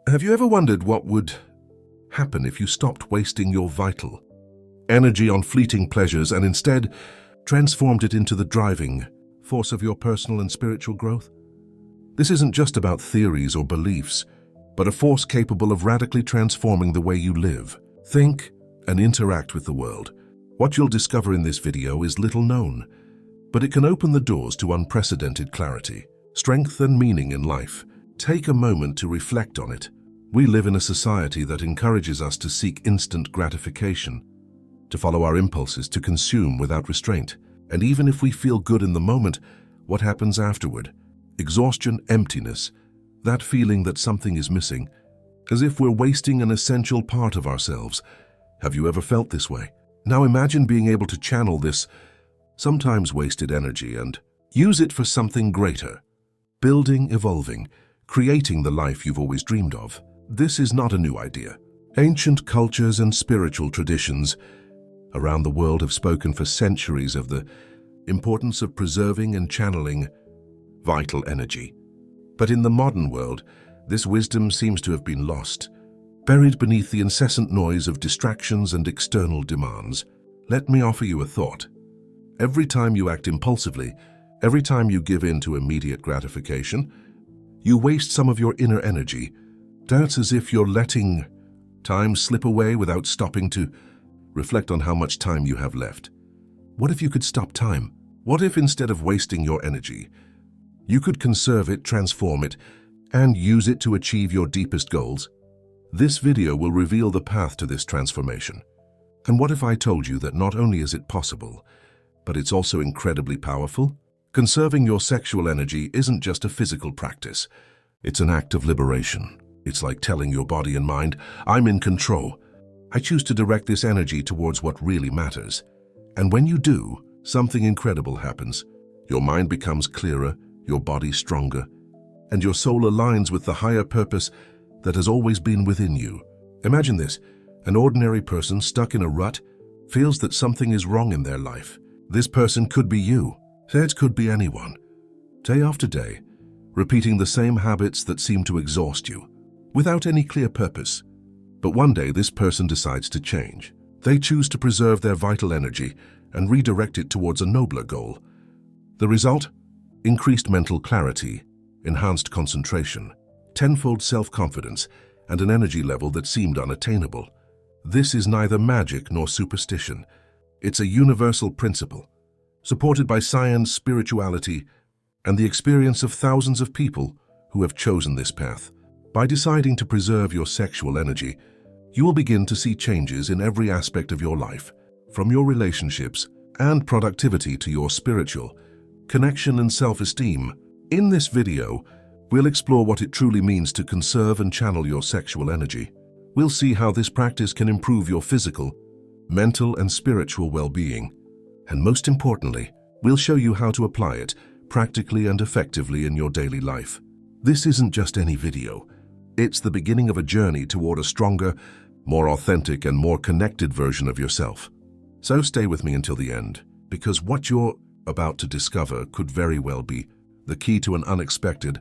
Have you ever wondered what would happen if you stopped wasting your vital energy on fleeting pleasures and instead transformed it into the driving force of your personal and spiritual growth? This isn't just about theories or beliefs, but a force capable of radically transforming the way you live, think, and interact with the world. What you'll discover in this video is little known, but it can open the doors to unprecedented clarity, strength, and meaning in life. Take a moment to reflect on it. We live in a society that encourages us to seek instant gratification, to follow our impulses, to consume without restraint. And even if we feel good in the moment, what happens afterward? Exhaustion, emptiness, that feeling that something is missing, as if we're wasting an essential part of ourselves. Have you ever felt this way? Now imagine being able to channel this sometimes wasted energy and use it for something greater. Building, evolving, creating the life you've always dreamed of. This is not a new idea. Ancient cultures and spiritual traditions around the world have spoken for centuries of the importance of preserving and channeling vital energy. But in the modern world, this wisdom seems to have been lost, buried beneath the incessant noise of distractions and external demands. Let me offer you a thought. Every time you act impulsively, every time you give in to immediate gratification, you waste some of your inner energy. That's as if you're letting time slip away without stopping to reflect on how much time you have left. What if you could stop time? What if instead of wasting your energy, you could conserve it, transform it, and use it to achieve your deepest goals? This video will reveal the path to this transformation. And what if I told you that not only is it possible, but it's also incredibly powerful? Conserving your sexual energy isn't just a physical practice. It's an act of liberation. It's like telling your body and mind, I'm in control. I choose to direct this energy towards what really matters. And when you do, something incredible happens. Your mind becomes clearer, your body stronger, and your soul aligns with the higher purpose that has always been within you. Imagine this: an ordinary person stuck in a rut feels that something is wrong in their life. This person could be you. It could be anyone. Day after day, repeating the same habits that seem to exhaust you, without any clear purpose. But one day this person decides to change. They choose to preserve their vital energy and redirect it towards a nobler goal. The result? Increased mental clarity, enhanced concentration, tenfold self-confidence, and an energy level that seemed unattainable. This is neither magic nor superstition. It's a universal principle, supported by science, spirituality, and the experience of thousands of people who have chosen this path. By deciding to preserve your sexual energy, you will begin to see changes in every aspect of your life, from your relationships and productivity to your spiritual connection and self-esteem. In this video, we'll explore what it truly means to conserve and channel your sexual energy. We'll see how this practice can improve your physical, mental, and spiritual well-being. And most importantly, we'll show you how to apply it practically and effectively in your daily life. This isn't just any video. It's the beginning of a journey toward a stronger, more authentic, and more connected version of yourself. So stay with me until the end, because what you're about to discover could very well be the key to an unexpected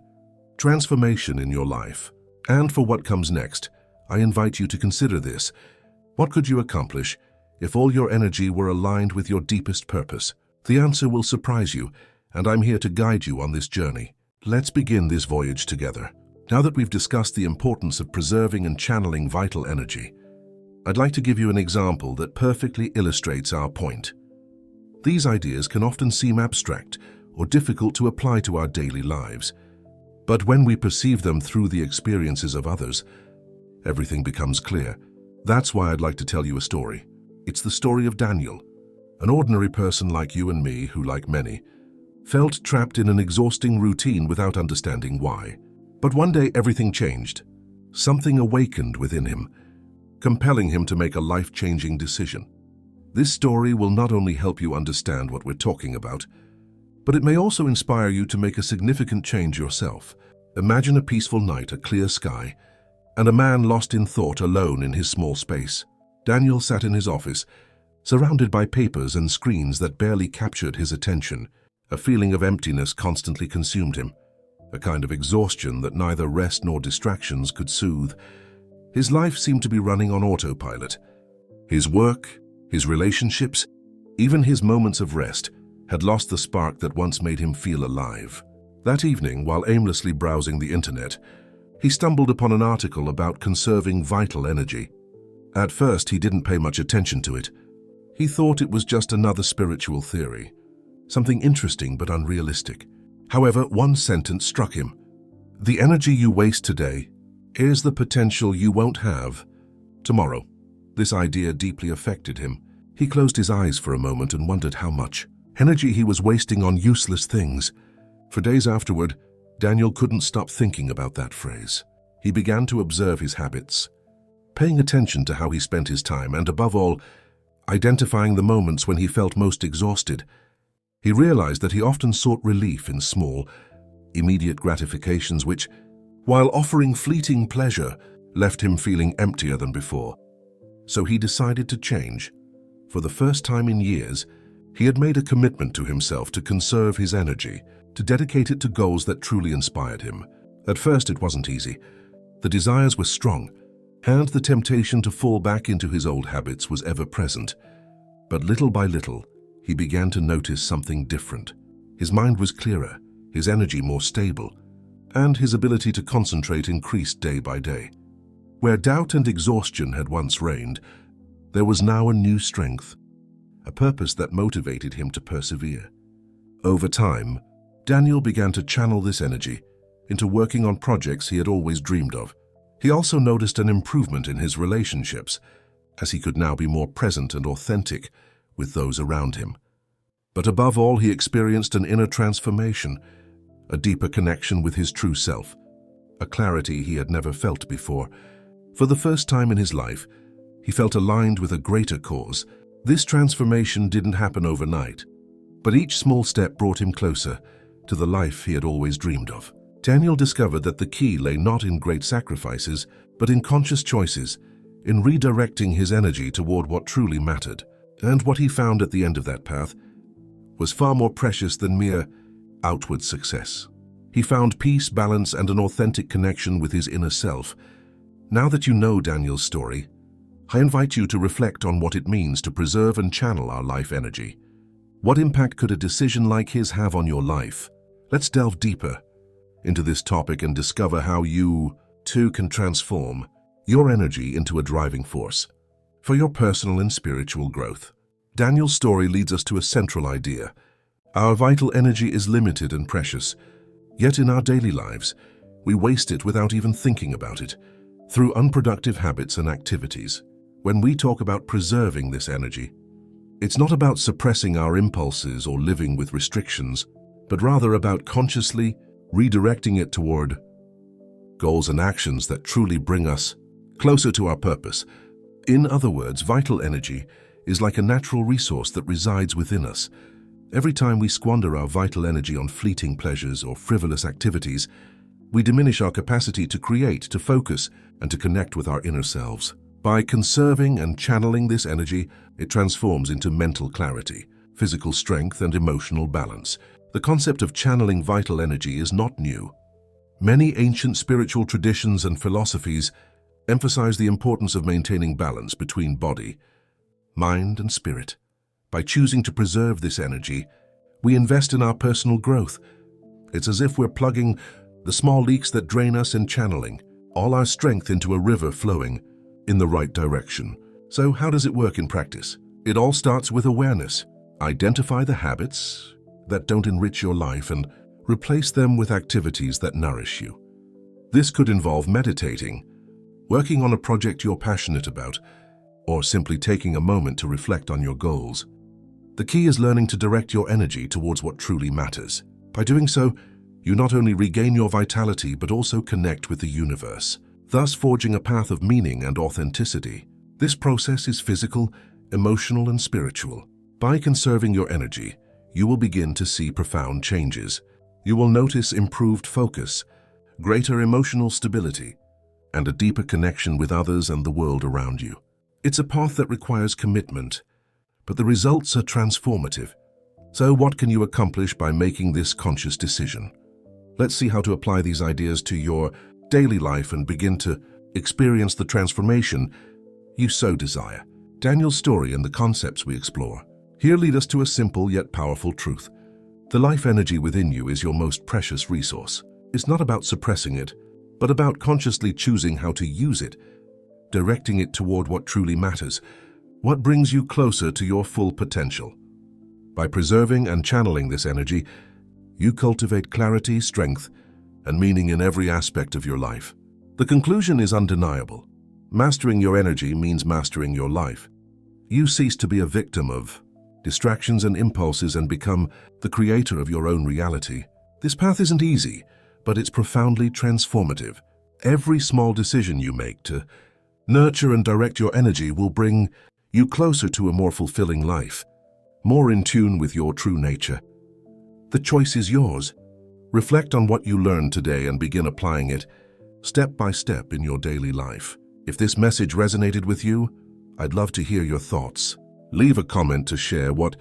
transformation in your life. And for what comes next, I invite you to consider this. What could you accomplish if all your energy were aligned with your deepest purpose? The answer will surprise you, and I'm here to guide you on this journey. Let's begin this voyage together. Now that we've discussed the importance of preserving and channeling vital energy, I'd like to give you an example that perfectly illustrates our point. These ideas can often seem abstract or difficult to apply to our daily lives, but when we perceive them through the experiences of others, everything becomes clear. That's why I'd like to tell you a story. It's the story of Daniel, an ordinary person like you and me who, like many, felt trapped in an exhausting routine without understanding why. But one day everything changed. Something awakened within him, compelling him to make a life-changing decision. This story will not only help you understand what we're talking about, but it may also inspire you to make a significant change yourself. Imagine a peaceful night, a clear sky, and a man lost in thought alone in his small space. Daniel sat in his office, surrounded by papers and screens that barely captured his attention. A feeling of emptiness constantly consumed him. a kind of exhaustion that neither rest nor distractions could soothe. His life seemed to be running on autopilot. His work, his relationships, even his moments of rest had lost the spark that once made him feel alive. That evening, while aimlessly browsing the internet, he stumbled upon an article about conserving vital energy. At first, he didn't pay much attention to it. He thought it was just another spiritual theory, something interesting but unrealistic. However, one sentence struck him. The energy you waste today is the potential you won't have tomorrow. This idea deeply affected him. He closed his eyes for a moment and wondered how much energy he was wasting on useless things. For days afterward, Daniel couldn't stop thinking about that phrase. He began to observe his habits, paying attention to how he spent his time and, above all, identifying the moments when he felt most exhausted. He realized that he often sought relief in small, immediate gratifications which, while offering fleeting pleasure, left him feeling emptier than before. So he decided to change. For the first time in years, he had made a commitment to himself to conserve his energy, to dedicate it to goals that truly inspired him. At first, it wasn't easy. The desires were strong, and the temptation to fall back into his old habits was ever present. But little by little, he began to notice something different. His mind was clearer, his energy more stable, and his ability to concentrate increased day by day. Where doubt and exhaustion had once reigned, there was now a new strength, a purpose that motivated him to persevere. Over time, Daniel began to channel this energy into working on projects he had always dreamed of. He also noticed an improvement in his relationships, as he could now be more present and authentic with those around him. But above all, he experienced an inner transformation, a deeper connection with his true self, a clarity he had never felt before. For the first time in his life, he felt aligned with a greater cause. This transformation didn't happen overnight, but each small step brought him closer to the life he had always dreamed of. Daniel discovered that the key lay not in great sacrifices, but in conscious choices, in redirecting his energy toward what truly mattered. And what he found at the end of that path was far more precious than mere outward success. He found peace, balance, and an authentic connection with his inner self. Now that you know Daniel's story, I invite you to reflect on what it means to preserve and channel our life energy. What impact could a decision like his have on your life? Let's delve deeper into this topic and discover how you, too, can transform your energy into a driving force for your personal and spiritual growth. Daniel's story leads us to a central idea. Our vital energy is limited and precious, yet in our daily lives, we waste it without even thinking about it, through unproductive habits and activities. When we talk about preserving this energy, it's not about suppressing our impulses or living with restrictions, but rather about consciously redirecting it toward goals and actions that truly bring us closer to our purpose. In other words, vital energy is like a natural resource that resides within us. Every time we squander our vital energy on fleeting pleasures or frivolous activities, we diminish our capacity to create, to focus, and to connect with our inner selves. By conserving and channeling this energy, it transforms into mental clarity, physical strength, and emotional balance. The concept of channeling vital energy is not new. Many ancient spiritual traditions and philosophies emphasize the importance of maintaining balance between body, mind, and spirit. By choosing to preserve this energy, we invest in our personal growth. It's as if we're plugging the small leaks that drain us and channeling all our strength into a river flowing in the right direction. So how does it work in practice? It all starts with awareness. Identify the habits that don't enrich your life and replace them with activities that nourish you. This could involve meditating, working on a project you're passionate about, or simply taking a moment to reflect on your goals. The key is learning to direct your energy towards what truly matters. By doing so, you not only regain your vitality but also connect with the universe, thus forging a path of meaning and authenticity. This process is physical, emotional, and spiritual. By conserving your energy, you will begin to see profound changes. You will notice improved focus, greater emotional stability, and a deeper connection with others and the world around you. It's a path that requires commitment, but the results are transformative. So what can you accomplish by making this conscious decision? Let's see how to apply these ideas to your daily life and begin to experience the transformation you so desire. Daniel's story and the concepts we explore here lead us to a simple yet powerful truth. The life energy within you is your most precious resource. It's not about suppressing it, but about consciously choosing how to use it, directing it toward what truly matters, what brings you closer to your full potential. By preserving and channeling this energy, you cultivate clarity, strength, and meaning in every aspect of your life. The conclusion is undeniable. Mastering your energy means mastering your life. You cease to be a victim of distractions and impulses and become the creator of your own reality. This path isn't easy, but it's profoundly transformative. Every small decision you make to nurture and direct your energy will bring you closer to a more fulfilling life, more in tune with your true nature. The choice is yours. Reflect on what you learned today and begin applying it step by step in your daily life. If this message resonated with you, I'd love to hear your thoughts. Leave a comment to share what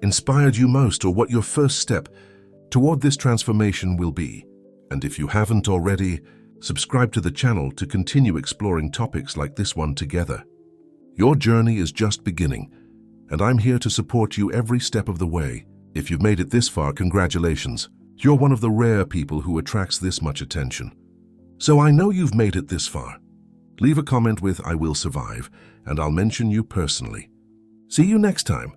inspired you most or what your first step toward this transformation will be. And if you haven't already, subscribe to the channel to continue exploring topics like this one together. Your journey is just beginning, and I'm here to support you every step of the way. If you've made it this far, congratulations. You're one of the rare people who attracts this much attention. So I know you've made it this far. Leave a comment with "I will survive," and I'll mention you personally. See you next time.